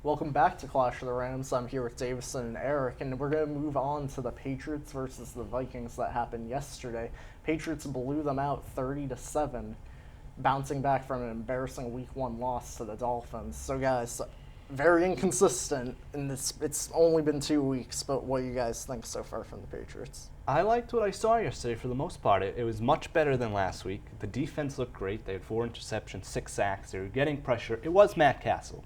Welcome back to Clash of the Rams. I'm here with Davison and Eric, and we're going to move on to the Patriots versus the Vikings that happened yesterday. Patriots blew them out 30-7, bouncing back from an embarrassing Week 1 loss to the Dolphins. So, guys, very inconsistent, and it's only been 2 weeks, but what do you guys think so far from the Patriots? I liked what I saw yesterday for the most part. It was much better than last week. The defense looked great. They had 4 interceptions, 6 sacks. They were getting pressure. It was Matt Castle.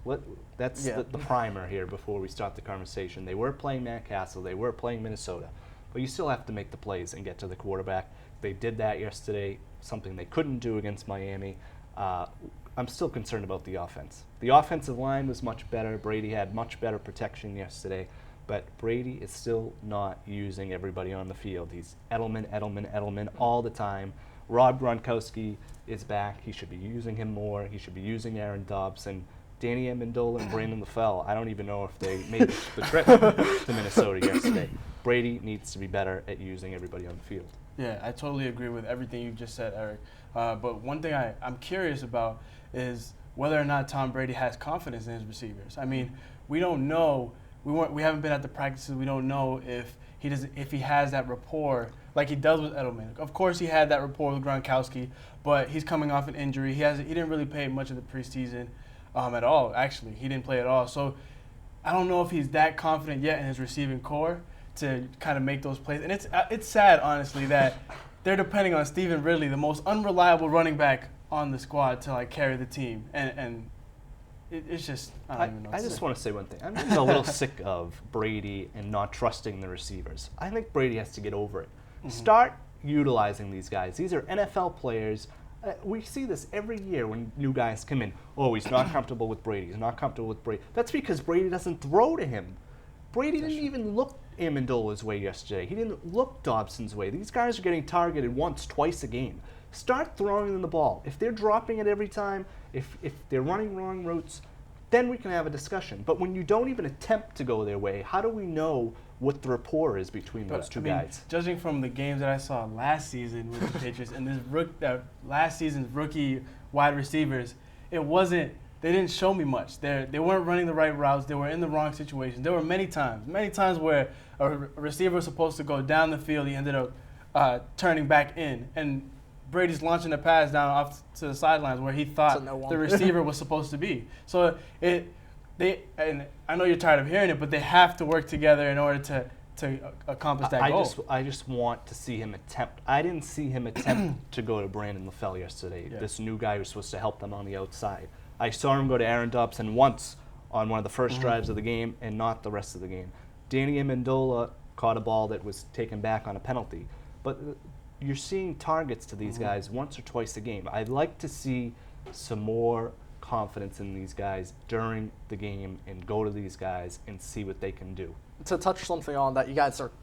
That's the primer here before we start the conversation. They were playing Matt Castle. They were playing Minnesota. But you still have to make the plays and get to the quarterback. They did that yesterday, something they couldn't do against Miami. I'm still concerned about the offense. The offensive line was much better. Brady had much better protection yesterday. But Brady is still not using everybody on the field. He's Edelman all the time. Rob Gronkowski is back. He should be using him more. He should be using Aaron Dobson. Danny Amendola and Brandon LaFell, I don't even know if they made the trip to Minnesota yesterday. Brady needs to be better at using everybody on the field. Yeah, I totally agree with everything you just said, Eric. But one thing I'm curious about is whether or not Tom Brady has confidence in his receivers. I mean, we don't know. We haven't been at the practices. We don't know if he has that rapport like he does with Edelman. Of course, he had that rapport with Gronkowski, but he's coming off an injury. He didn't really play much of the preseason at all. Actually, he didn't play at all. So I don't know if he's that confident yet in his receiving core to kind of make those plays. And it's sad, honestly, that they're depending on Stephen Ridley, the most unreliable running back on the squad, to carry the team. And it's just, I don't even know. I just want to say one thing. I'm getting a little sick of Brady and not trusting the receivers. I think Brady has to get over it. Mm-hmm. Start utilizing these guys. These are NFL players. We see this every year when new guys come in. Oh, he's not comfortable with Brady. He's not comfortable with Brady. That's because Brady doesn't throw to him. Brady didn't even look Amendola's way yesterday. He didn't look Dobson's way. These guys are getting targeted once, twice a game. Start throwing them the ball. If they're dropping it every time, if they're running wrong routes, then we can have a discussion. But when you don't even attempt to go their way, how do we know what the rapport is between those two guys? Judging from the games that I saw last season with the Patriots and last season's rookie wide receivers, they didn't show me much. They weren't running the right routes. They were in the wrong situations. There were many times where a receiver was supposed to go down the field. He ended up turning back in. And Brady's launching a pass down off to the sidelines where he thought the receiver was supposed to be. So and I know you're tired of hearing it, but they have to work together in order to accomplish that goal. I just want to see him attempt. I didn't see him attempt to go to Brandon LaFell yesterday, this new guy who's supposed to help them on the outside. I saw him go to Aaron Dobson once on one of the first drives of the game and not the rest of the game. Danny Amendola caught a ball that was taken back on a penalty. But you're seeing targets to these guys once or twice a game. I'd like to see some more confidence in these guys during the game and go to these guys and see what they can do. To touch something on that,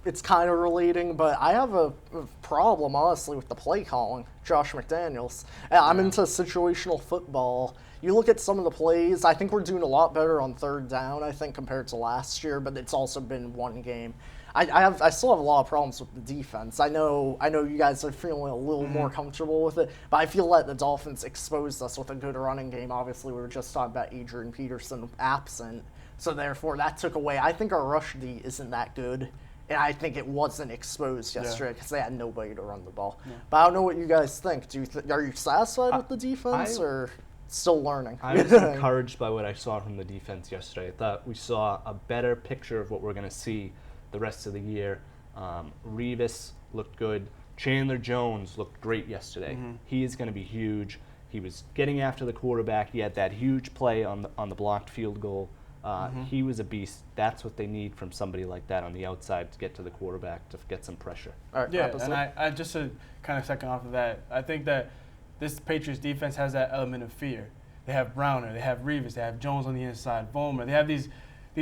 it's kind of relating, but I have a problem, honestly, with the play calling, Josh McDaniels. I'm into situational football. You look at some of the plays, I think we're doing a lot better on third down, I think, compared to last year, but it's also been one game. I still have a lot of problems with the defense. I know you guys are feeling a little more comfortable with it, but I feel like the Dolphins exposed us with a good running game. Obviously, we were just talking about Adrian Peterson absent, so therefore that took away. I think our rush D isn't that good, and I think it wasn't exposed yesterday because they had nobody to run the ball. Yeah. But I don't know what you guys think. Are you satisfied with the defense or still learning? I was encouraged by what I saw from the defense yesterday. I thought we saw a better picture of what we're going to see the rest of the year. Revis looked good. Chandler Jones looked great yesterday. He is going to be huge. He was getting after the quarterback. He had that huge play on the blocked field goal. He was a beast. That's what they need from somebody like that on the outside to get to the quarterback, to get some pressure. All right, yeah, and I just to kind of second off of that, I think that this Patriots defense has that element of fear. They have Browner, they have Revis, they have Jones on the inside, Vollmer. They have these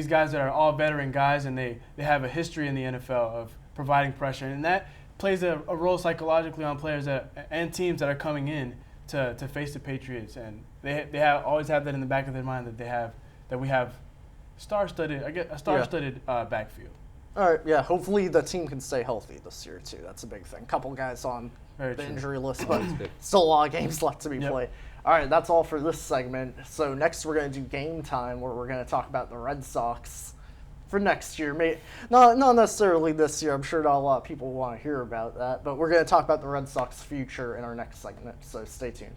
guys that are all veteran guys, and they have a history in the NFL of providing pressure. And that plays a role psychologically on players and teams that are coming in to face the Patriots. And they always have that in the back of their mind that we have a star-studded backfield. All right, yeah, hopefully the team can stay healthy this year, too. That's a big thing. A couple guys on the injury list, but still a lot of games left to be played. All right, that's all for this segment. So next we're going to do Game Time, where we're going to talk about the Red Sox for next year. Not necessarily this year. I'm sure not a lot of people want to hear about that, but we're going to talk about the Red Sox future in our next segment, so stay tuned.